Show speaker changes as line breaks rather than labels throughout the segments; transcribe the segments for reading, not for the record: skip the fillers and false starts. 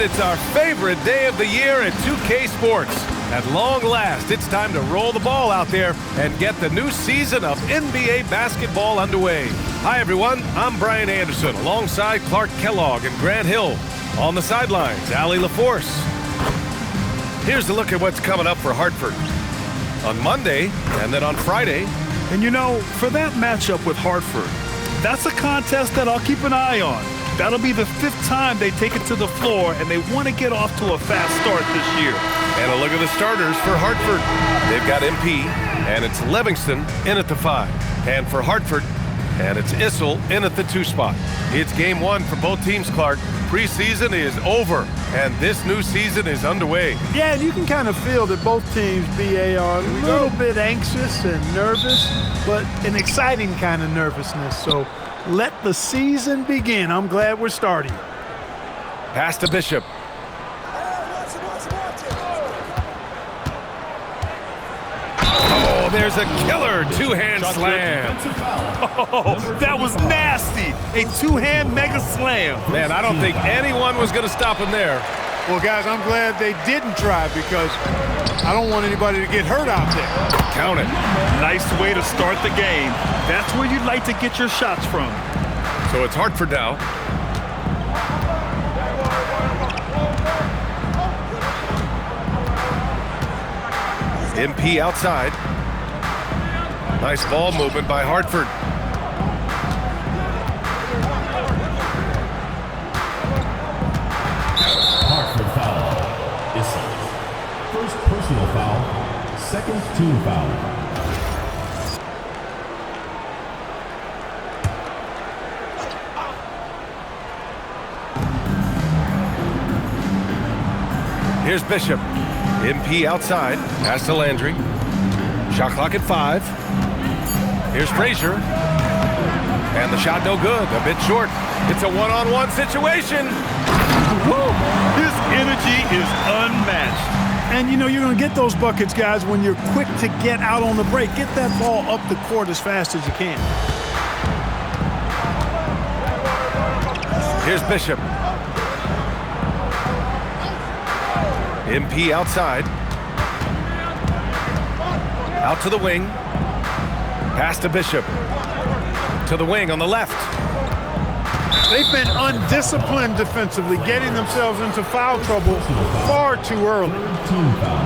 It's our favorite day of the year at 2K Sports. At long last, it's time to roll the ball out there and get the new season of NBA basketball underway. Hi, everyone. I'm Brian Anderson alongside Clark Kellogg and Grant Hill. On the sidelines, Allie LaForce. Here's a look at what's coming up for Hartford on Monday and then on Friday.
And you know, for that matchup with Hartford, that's a contest that I'll keep an eye on. That'll be the 5th time they take it to the floor, and they want to get off to a fast start this year.
And a look at the starters for Hartford. They've got MP, and it's Livingston in at the 5. And for Hartford, and it's Issel in at the 2 spot. It's game 1 for both teams, Clark. Preseason is over, and this new season is underway.
Yeah, and you can kind of feel that both teams, BA, are a little bit anxious and nervous, but an exciting kind of nervousness. So let the season begin. I'm glad we're starting.
Pass to Bishop. Oh, there's a killer two-hand slam.
Oh, that was nasty. A 2-hand mega slam.
Man, I don't think anyone was going to stop him there.
Well, guys, I'm glad they didn't try because I don't want anybody to get hurt out there.
Count it.
Nice way to start the game. That's where you'd like to get your shots from.
So it's Hartford now. MP outside. Nice ball movement by Hartford.
Hartford foul. Issel. First personal foul. Second team foul.
Here's Bishop. MP outside. Pass to Landry. Shot clock at 5. Here's Frazier. And the shot no good. A bit short. It's a one-on-one situation.
Woo! His energy is unmatched.
And, you know, you're going to get those buckets, guys, when you're quick to get out on the break. Get that ball up the court as fast as you can.
Here's Bishop. MP outside. Out to the wing. Pass to Bishop. To the wing on the left.
They've been undisciplined defensively, getting themselves into foul trouble far too early.
Team foul.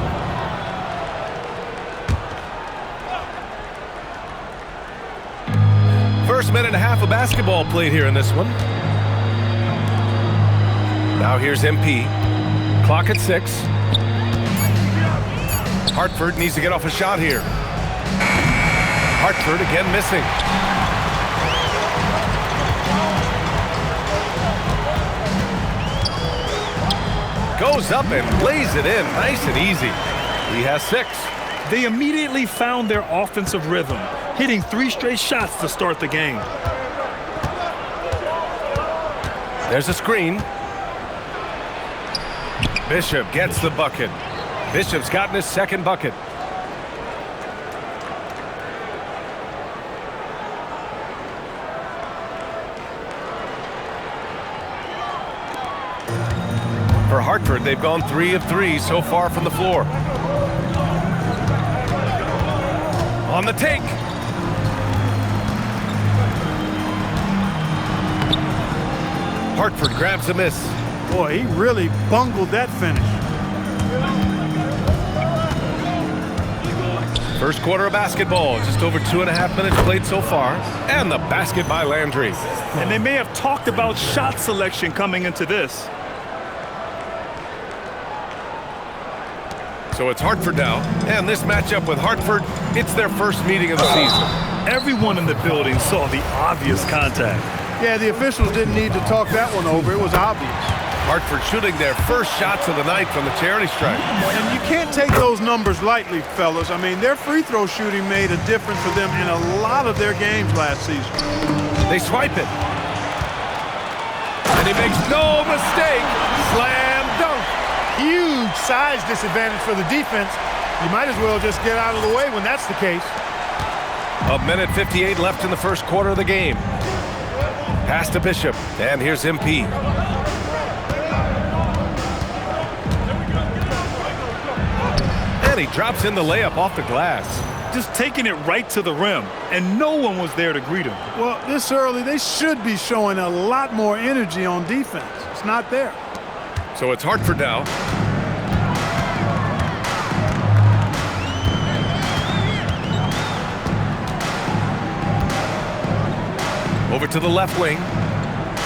First minute and a half of basketball played here in this one. Now here's MP. Clock at 6. Hartford needs to get off a shot here. Hartford again missing. Goes up and lays it in nice and easy. He has 6.
They immediately found their offensive rhythm, hitting 3 straight shots to start the game.
There's a screen. Bishop gets the bucket. Bishop's gotten his 2nd bucket. For Hartford, they've gone 3 of 3 so far from the floor. On the take. Hartford grabs a miss.
Boy, he really bungled that finish.
First quarter of basketball, just over 2.5 minutes played so far. And the basket by Landry.
And they may have talked about shot selection coming into this.
So it's Hartford now, and this matchup with Hartford, it's their first meeting of the season.
Everyone in the building saw the obvious contact.
Yeah, the officials didn't need to talk that one over. It was obvious.
Hartford shooting their first shots of the night from the charity stripe.
And you can't take those numbers lightly, fellas. I mean, their free throw shooting made a difference for them in a lot of their games last season.
They swipe it. And he makes no mistake. Slam dunk.
Huge size disadvantage for the defense. You might as well just get out of the way when that's the case.
1:58 left in the first quarter of the game. Pass to Bishop, and here's MP. And he drops in the layup off the glass.
Just taking it right to the rim, and no one was there to greet him.
Well, this early, they should be showing a lot more energy on defense. It's not there.
So it's Hartford now. Over to the left wing,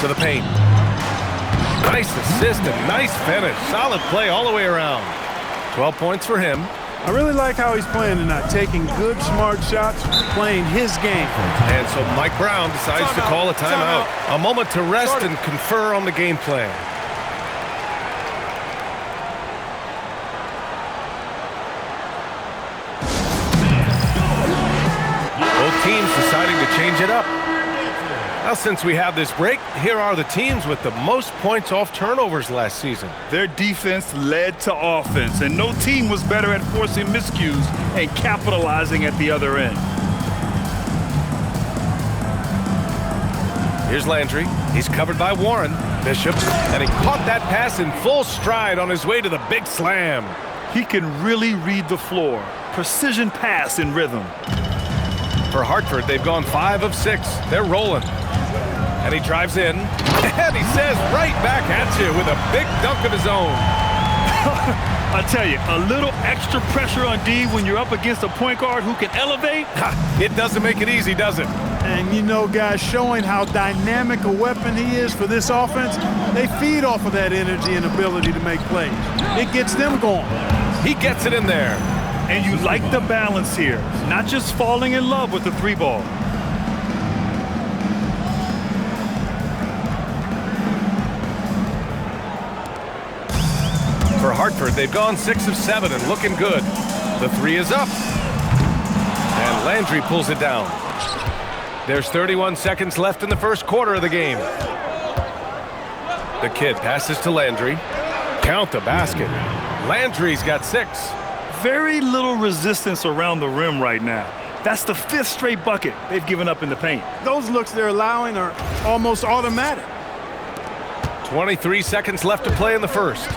to the paint. Nice assist and nice finish. Solid play all the way around. 12 points for him.
I really like how he's playing tonight, taking good, smart shots, playing his game.
And so Mike Brown decides to call a timeout. A moment to rest and confer on the game plan. Both teams deciding to change it up. Now, since we have this break, here are the teams with the most points off turnovers last season.
Their defense led to offense, and no team was better at forcing miscues and capitalizing at the other end.
Here's Landry. He's covered by Warren. Bishop, and he caught that pass in full stride on his way to the big slam.
He can really read the floor. Precision pass in rhythm.
For Hartford, they've gone 5 of 6. They're rolling. And he drives in, and he says right back at you with a big dunk of his own.
I tell you, a little extra pressure on D when you're up against a point guard who can elevate.
It doesn't make it easy, does it?
And you know, guys, showing how dynamic a weapon he is for this offense, they feed off of that energy and ability to make plays. It gets them going.
He gets it in there.
And you like the balance here, not just falling in love with the 3-ball.
For Hartford, they've gone 6 of 7 and looking good. The 3 is up. And Landry pulls it down. There's 31 seconds left in the first quarter of the game. The kid passes to Landry. Count the basket. Landry's got 6.
Very little resistance around the rim right now. That's the 5th straight bucket they've given up in the paint.
Those looks they're allowing are almost automatic.
23 seconds left to play in the first.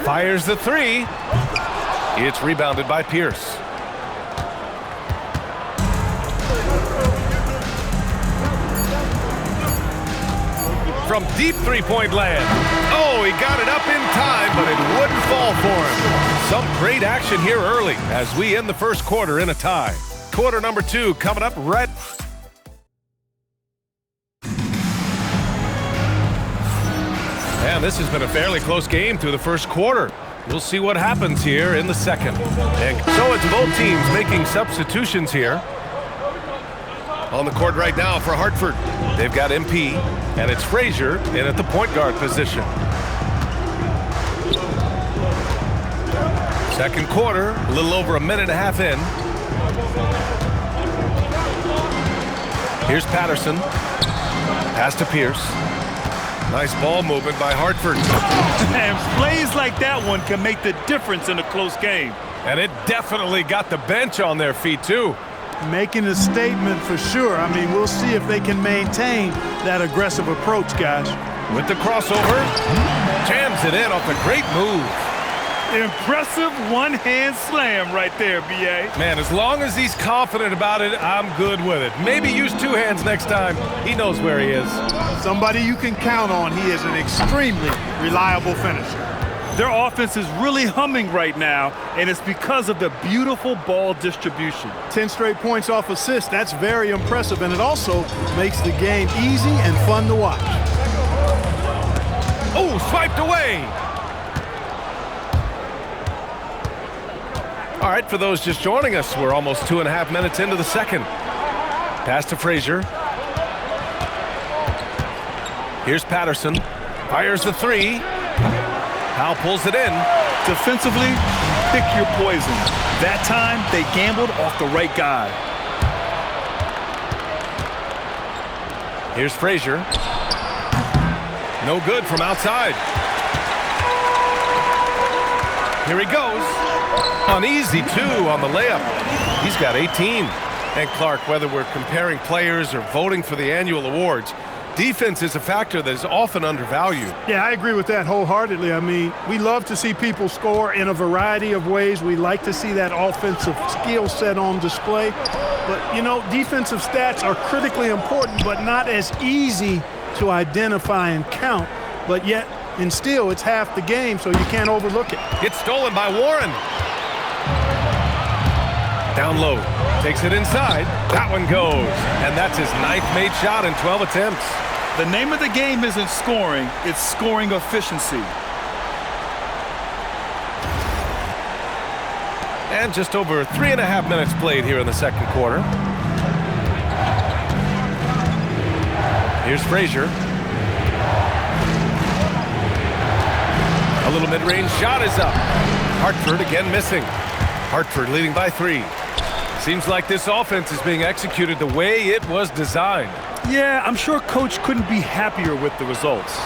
Fires the 3. It's rebounded by Pierce. From deep three-point land. Oh, he got it up in time, but it wouldn't fall for him. Some great action here early as we end the first quarter in a tie. Quarter number 2 coming up right. And this has been a fairly close game through the first quarter. We'll see what happens here in the second. And so it's both teams making substitutions here. On the court right now for Hartford, they've got MP, and it's Frazier in at the point guard position. Second quarter, a little over a minute and a half in. Here's Patterson. Pass to Pierce. Nice ball movement by Hartford.
And plays like that one can make the difference in a close game.
And it definitely got the bench on their feet, too.
Making a statement for sure. I mean, we'll see if they can maintain that aggressive approach, guys.
With the crossover, jams it in off a great move.
Impressive one-hand slam right there, B.A.
Man, as long as he's confident about it, I'm good with it. Maybe use 2 hands next time. He knows where he is.
Somebody you can count on. He is an extremely reliable finisher.
Their offense is really humming right now, and it's because of the beautiful ball distribution.
10 straight points off assists. That's very impressive, and it also makes the game easy and fun to watch.
Oh, swiped away. All right, for those just joining us, we're almost 2.5 minutes into the second. Pass to Frazier. Here's Patterson. Fires the 3. Powell pulls it in.
Defensively, pick your poison. That time, they gambled off the right guy.
Here's Frazier. No good from outside. Here he goes. An easy 2 on the layup. He's got 18. And Clark, whether we're comparing players or voting for the annual awards, Defense is a factor that is often undervalued.
Yeah, I agree with that wholeheartedly. I mean, we love to see people score in a variety of ways. We like to see that offensive skill set on display. But, you know, defensive stats are critically important, but not as easy to identify and count. But yet, and still, it's half the game, so you can't overlook it.
It's stolen by Warren. Down low, takes it inside. That one goes, and that's his 9th made shot in 12 attempts.
The name of the game isn't scoring, it's scoring efficiency.
And just over 3.5 minutes played here in the second quarter. Here's Frazier. A little mid-range shot is up. Hartford again missing. Hartford leading by 3. Seems like this offense is being executed the way it was designed.
Yeah, I'm sure Coach couldn't be happier with the results.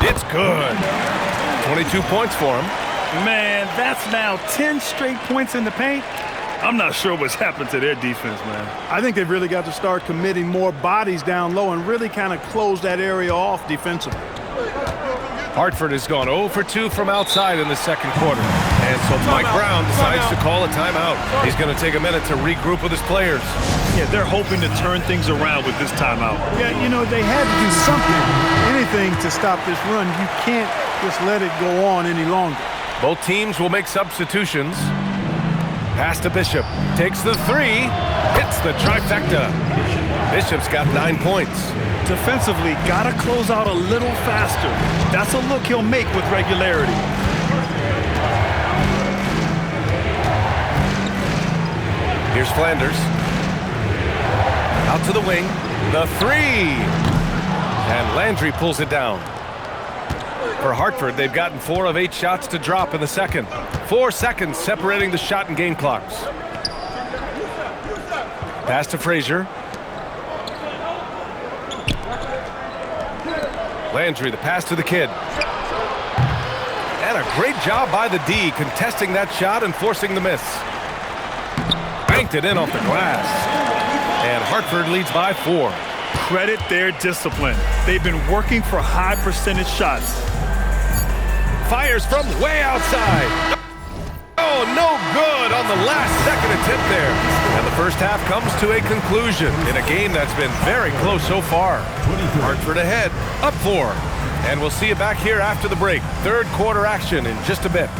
It's good. 22 points for him.
Man, that's now 10 straight points in the paint. I'm not sure what's happened to their defense, man.
I think they've really got to start committing more bodies down low and really kind of close that area off defensively.
Hartford has gone 0 for 2 from outside in the second quarter. And so Mike Brown decides to call a timeout. He's going to take a minute to regroup with his players.
Yeah, they're hoping to turn things around with this timeout.
Yeah, you know, they had to do something, anything to stop this run. You can't just let it go on any longer.
Both teams will make substitutions. Pass to Bishop. Takes the 3. Hits the trifecta. Bishop's got 9 points.
Defensively, gotta close out a little faster. That's a look he'll make with regularity.
Here's Flanders. Out to the wing. The 3. And Landry pulls it down. For Hartford, they've gotten 4 of 8 shots to drop in the second. 4 seconds separating the shot and game clocks. Pass to Frazier. Landry, the pass to the kid. And a great job by the D, contesting that shot and forcing the miss. Banked it in off the glass. And Hartford leads by 4.
Credit their discipline. They've been working for high percentage shots.
Fires from way outside. Oh, no good on the last second attempt there. And the first half comes to a conclusion in a game that's been very close so far. Hartford ahead, up 4. And we'll see you back here after the break. Third quarter action in just a bit.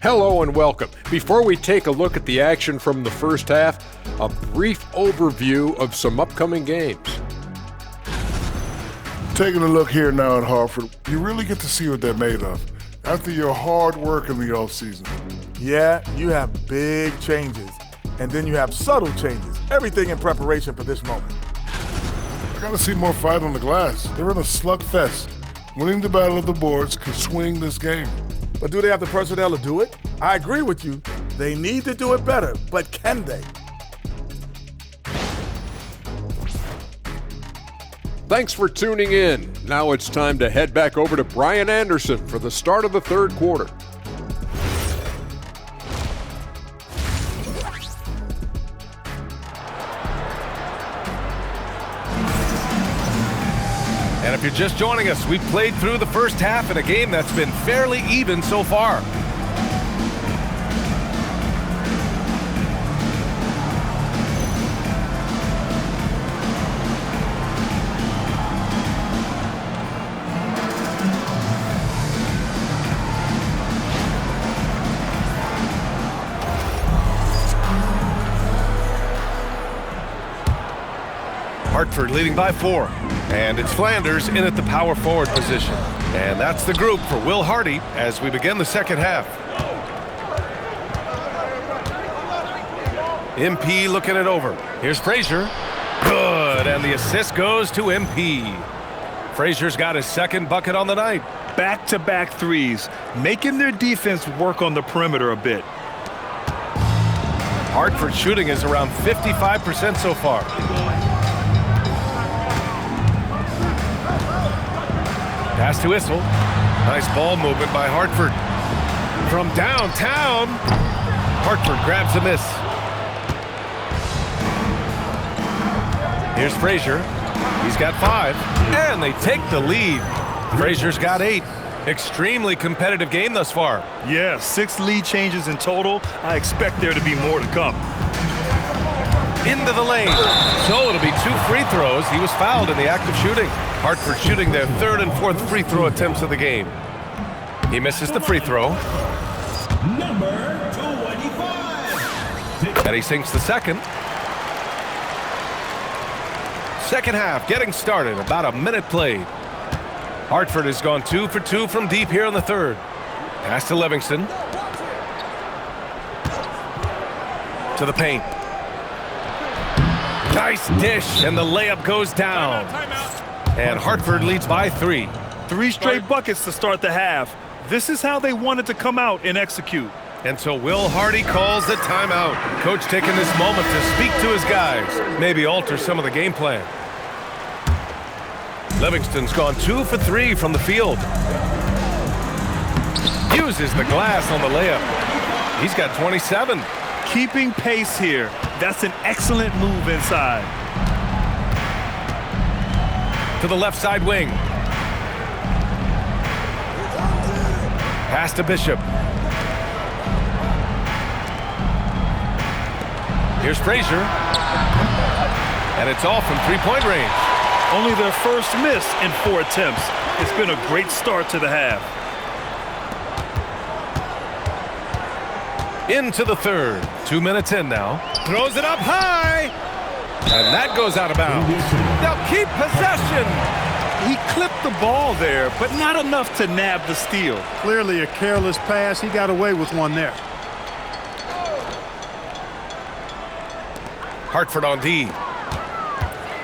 Hello and welcome. Before we take a look at the action from the first half, a brief overview of some upcoming games.
Taking a look here now at Hartford, you really get to see what they're made of after your hard work in the offseason.
Yeah, you have big changes, and then you have subtle changes. Everything in preparation for this moment.
I gotta see more fight on the glass. They're in a slugfest. Winning the battle of the boards could swing this game.
But do they have the personnel to do it? I agree with you. They need to do it better, but can they?
Thanks for tuning in. Now it's time to head back over to Brian Anderson for the start of the third quarter.
And if you're just joining us, we've played through the first half in a game that's been fairly even so far. Hartford leading by 4. And it's Flanders in at the power forward position. And that's the group for Will Hardy as we begin the second half. MP looking it over. Here's Frazier. Good, and the assist goes to MP. Frazier's got his second bucket on the night.
Back-to-back threes, making their defense work on the perimeter a bit.
Hartford shooting is around 55% so far. Pass to Issel. Nice ball movement by Hartford. From downtown, Hartford grabs a miss. Here's Frazier. He's got 5, and they take the lead. Frazier's got 8. Extremely competitive game thus far.
Yeah, 6 lead changes in total. I expect there to be more to come.
Into the lane. So it'll be 2 free throws. He was fouled in the act of shooting. Hartford shooting their 3rd and 4th free throw attempts of the game. He misses the free throw.
Number 25.
And he sinks the second. Second half getting started. About a minute played. Hartford has gone 2 for 2 from deep here in the 3rd. Pass to Livingston. To the paint. Nice dish, and the layup goes down. And Hartford leads by 3.
3 straight buckets to start the half. This is how they wanted to come out and execute.
And so Will Hardy calls the timeout. Coach taking this moment to speak to his guys. Maybe alter some of the game plan. Livingston's gone 2 for 3 from the field. Uses the glass on the layup. He's got 27.
Keeping pace here. That's an excellent move inside.
To the left side wing. Pass to Bishop. Here's Frazier. And it's off from 3-point range.
Only their first miss in 4 attempts. It's been a great start to the half.
Into the 3rd. 2 minutes in now. Throws it up high. And that goes out of bounds. They'll keep possession.
He clipped the ball there, but not enough to nab the steal.
Clearly a careless pass. He got away with one there.
Hartford on D.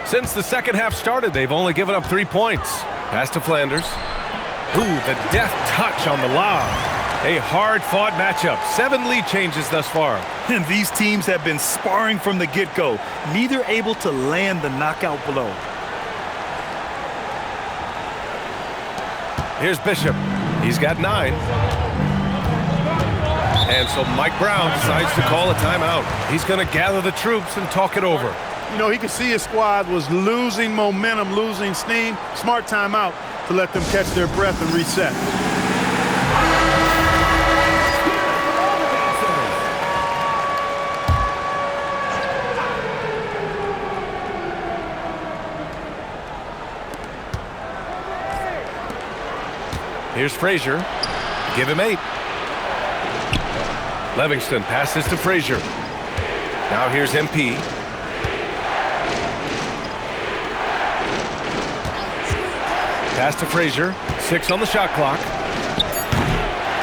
Since the second half started, they've only given up 3 points. Pass to Flanders. Ooh, the deft touch on the lob. A hard-fought matchup. 7 lead changes thus far.
And these teams have been sparring from the get-go, neither able to land the knockout blow.
Here's Bishop. He's got 9. And so Mike Brown decides to call a timeout. He's going to gather the troops and talk it over.
You know, he could see his squad was losing momentum, losing steam. Smart timeout to let them catch their breath and reset.
Here's Frazier. Give him 8. Livingston passes to Frazier. Now here's MP. Pass to Frazier. 6 on the shot clock.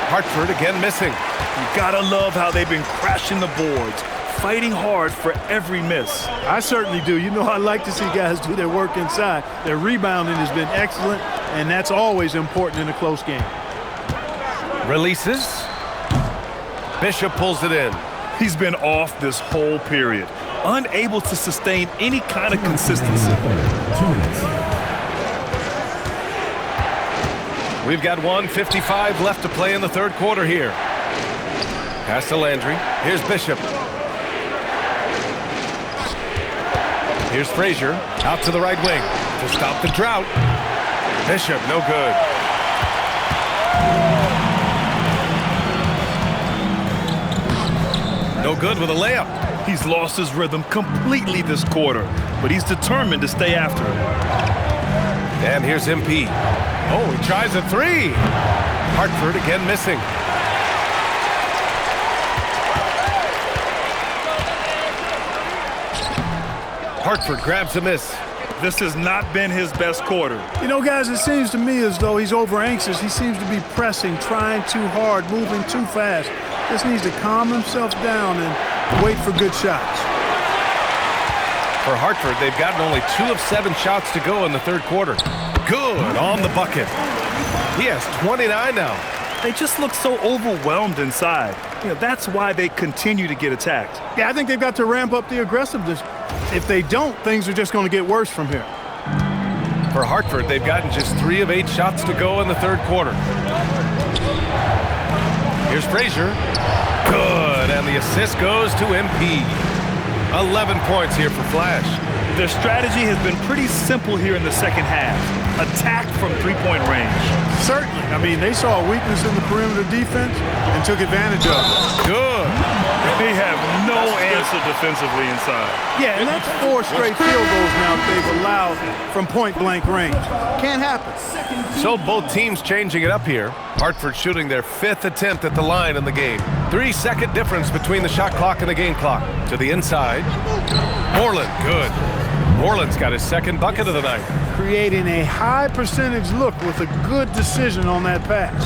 Hartford again missing.
You gotta love how they've been crashing the boards, fighting hard for every miss.
I certainly do. You know, I like to see guys do their work inside. Their rebounding has been excellent, and that's always important in a close game.
Releases. Bishop pulls it in.
He's been off this whole period, unable to sustain any kind of consistency.
2 minutes.
We've got 1:55 left to play in the 3rd quarter here. Pass to Landry. Here's Bishop. Here's Frazier. Out to the right wing to stop the drought. Bishop, no good. No good with a layup.
He's lost his rhythm completely this quarter, but he's determined to stay after it.
And here's MP. Oh, he tries a 3. Hartford again missing. Hartford grabs a miss.
This has not been his best quarter.
You know, guys, it seems to me as though he's over anxious. He seems to be pressing, trying too hard, moving too fast. Just needs to calm himself down and wait for good shots.
For Hartford, they've gotten only 2 of 7 shots to go in the 3rd quarter. Good on the bucket. He has 29 now.
They just look so overwhelmed inside. You know, that's why they continue to get attacked.
Yeah, I think they've got to ramp up the aggressiveness. If they don't, things are just going to get worse from here.
For Hartford, they've gotten just 3 of 8 shots to go in the third quarter. Here's Frazier. Good, and the assist goes to MP. 11 points here for Flash.
Their strategy has been pretty simple here in the second half. Attack from three-point range.
Certainly. I mean, they saw a weakness in the perimeter defense and took advantage of it.
Good.
They have no answer defensively inside.
Yeah, and that's 4 straight field goals now that they've allowed from point-blank range. Can't happen.
So both teams changing it up here. Hartford shooting their 5th attempt at the line in the game. 3-second difference between the shot clock and the game clock. To the inside. Moreland, good. Moreland's got his 2nd bucket of the night.
Creating a high percentage look with a good decision on that pass.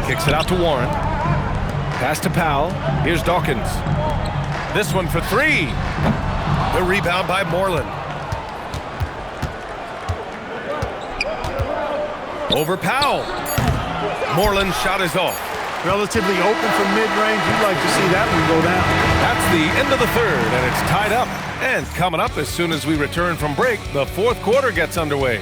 Kicks it out to Warren. Pass to Powell. Here's Dawkins. This one for 3. The rebound by Moreland. Over Powell. Moreland's shot is off.
Relatively open from mid-range. You'd like to see that one go down.
That's the end of the third, and it's tied up. And coming up as soon as we return from break, the fourth quarter gets underway.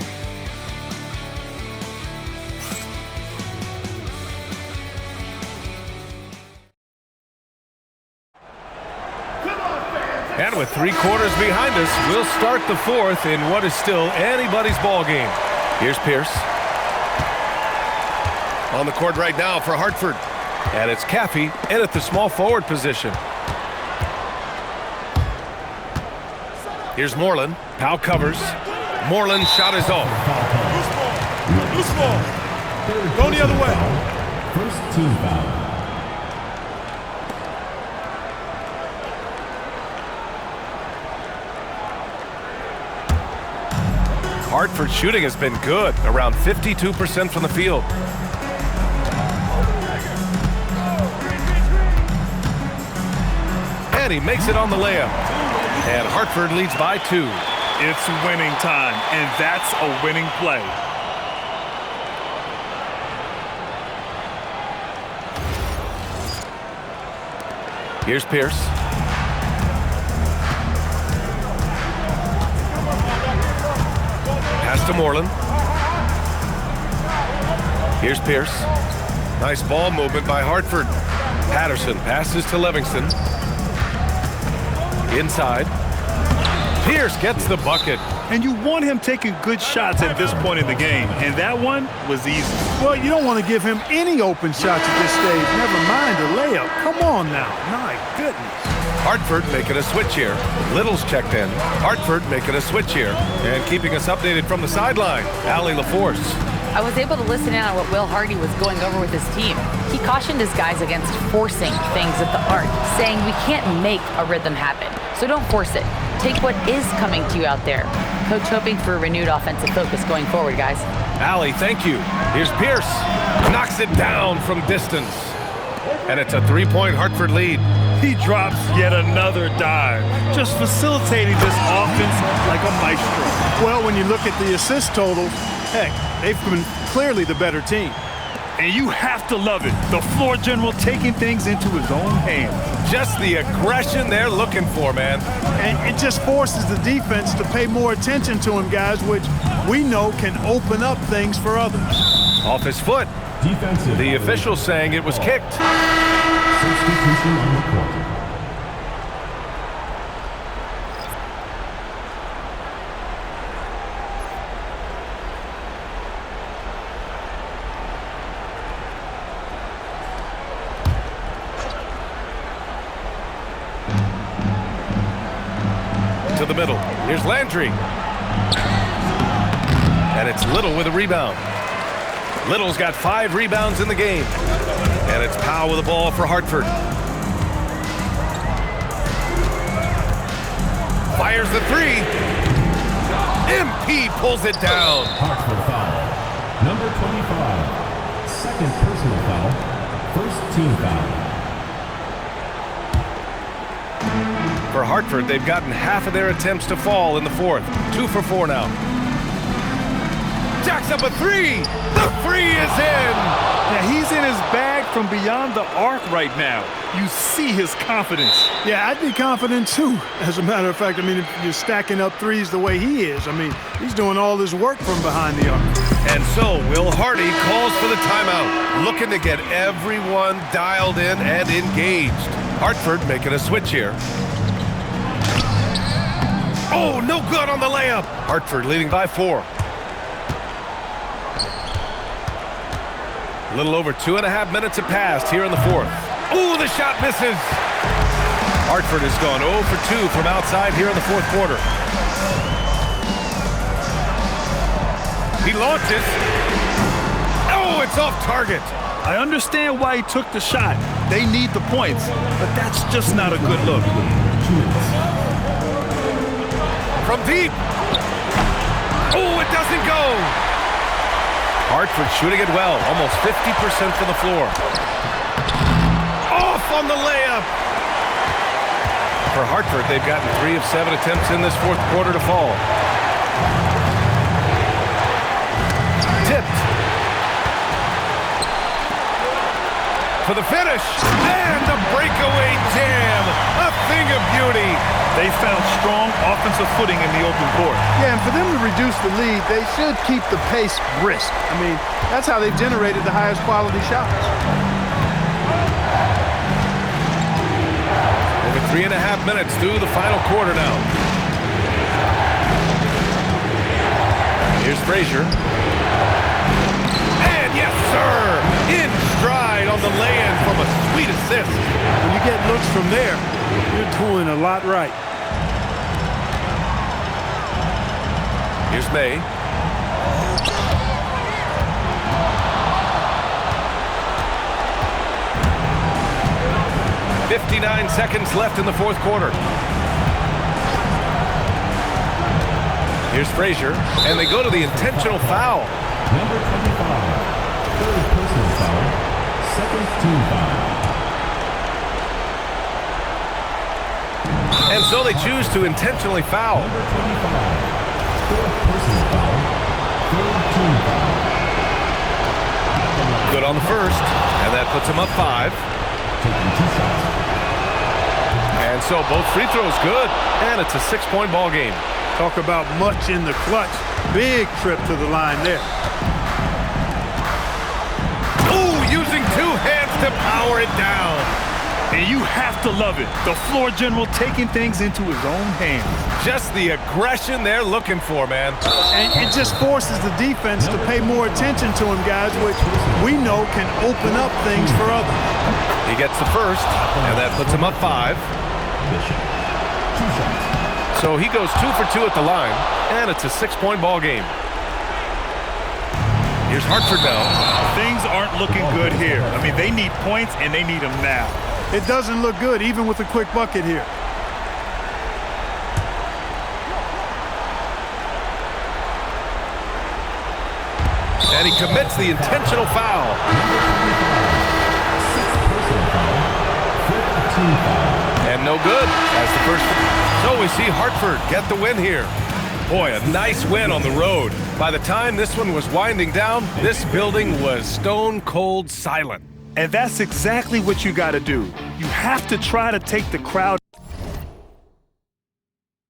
And with 3 quarters behind us, we'll start the fourth in what is still anybody's ball game. Here's Pierce. On the court right now for Hartford. And it's Caffey in at the small forward position. Here's Moreland. Powell covers. Moreland's shot is off.
Loose ball. Go the other way.
First team foul.
Hartford shooting has been good, around 52% from the field. And he makes it on the layup. And Hartford leads by 2.
It's winning time, and that's a winning play.
Here's Pierce. Pass to Moreland. Here's Pierce. Nice ball movement by Hartford. Patterson passes to Livingston. Inside. Pierce gets the bucket.
And you want him taking good shots at this point in the game, and that one was easy.
Well, you don't want to give him any open shots at this stage, never mind a layup. Come on now. My goodness.
Hartford making a switch here. Little's checked in. Hartford making a switch here. And keeping us updated from the sideline, Allie LaForce.
I was able to listen in on what Will Hardy was going over with his team. He cautioned his guys against forcing things at the arc, saying we can't make a rhythm happen, so don't force it. Take what is coming to you out there. Coach hoping for a renewed offensive focus going forward, guys.
Allie, thank you. Here's Pierce. Knocks it down from distance. And it's a 3-point Hartford lead.
He drops yet another dive, just facilitating this offense like a maestro.
Well, when you look at the assist totals, heck, they've been clearly the better team.
And you have to love it. The floor general taking things into his own hands.
Just the aggression they're looking for, man.
And it just forces the defense to pay more attention to him, guys, which we know can open up things for others.
Off his foot.
Defensive.
The official saying it was kicked.
Substitution on the court.
To the middle. Here's Landry. And it's Little with a rebound. Little's got 5 rebounds in the game. And it's Powell with the ball for Hartford. Fires the 3. MP pulls it down.
Hartford foul. Number 25. Second personal foul. First team foul.
For Hartford, they've gotten half of their attempts to fall in the fourth. 2 for 4 now. Jacks up a three. The three is in.
Now, he's in his bag from beyond the arc right now. You see his confidence.
Yeah, I'd be confident too. As a matter of fact, I mean, if you're stacking up threes the way he is, I mean, he's doing all this work from behind the arc.
And so Will Hardy calls for the timeout, looking to get everyone dialed in and engaged. Hartford making a switch here. Oh, no good on the layup. Hartford leading by 4. A little over 2.5 minutes have passed here in the 4th. Oh, the shot misses. Hartford has gone 0 for 2 from outside here in the 4th quarter. He launches. Oh, it's off target.
I understand why he took the shot. They need the points, but that's just not a good look.
From deep. Oh, it doesn't go. Hartford shooting it well, almost 50% from the floor. Off on the layup. For Hartford, they've gotten 3 of 7 attempts in this 4th quarter to fall. Tipped. For the finish. And the breakaway jam. A thing of beauty.
They found strong offensive footing in the open court.
Yeah, and for them to reduce the lead, they should keep the pace brisk. I mean, that's how they've generated the highest quality shots.
Over 3.5 minutes through the final quarter now. Here's Frazier. And yes, sir! In stride on the lay-in from a sweet assist.
When you get looks from there, you're doing a lot right.
Here's May. "59 seconds left in the 4th quarter. Here's Frazier, and they go to the intentional foul.
Number 25, third personal foul, second team foul.
And so they choose to intentionally foul.
Number 25, fourth personal foul, third team foul.
Good on the first, and that puts them up 5.
Taking 2 shots.
And so both free throws good, and it's a 6-point ball game.
Talk about much in the clutch. Big trip to the line there.
Ooh, using 2 hands to power it down.
And you have to love it. The floor general taking things into his own hands.
Just the aggression they're looking for, man.
And it just forces the defense to pay more attention to him, guys, which we know can open up things for others.
He gets the first, and that puts him up 5.
Bishop, 2 shots.
So he goes 2 for 2 at the line, and it's a 6-point ball game. Here's Hartford now.
Things aren't looking good here. I mean, they need points, and they need them now.
It doesn't look good, even with a quick bucket here.
And he commits the intentional foul. And no good as the first. So we see Hartford get the win here. Boy, a nice win on the road. By the time this one was winding down, this building was stone cold silent.
And that's exactly what you got to do. You have to try to take the crowd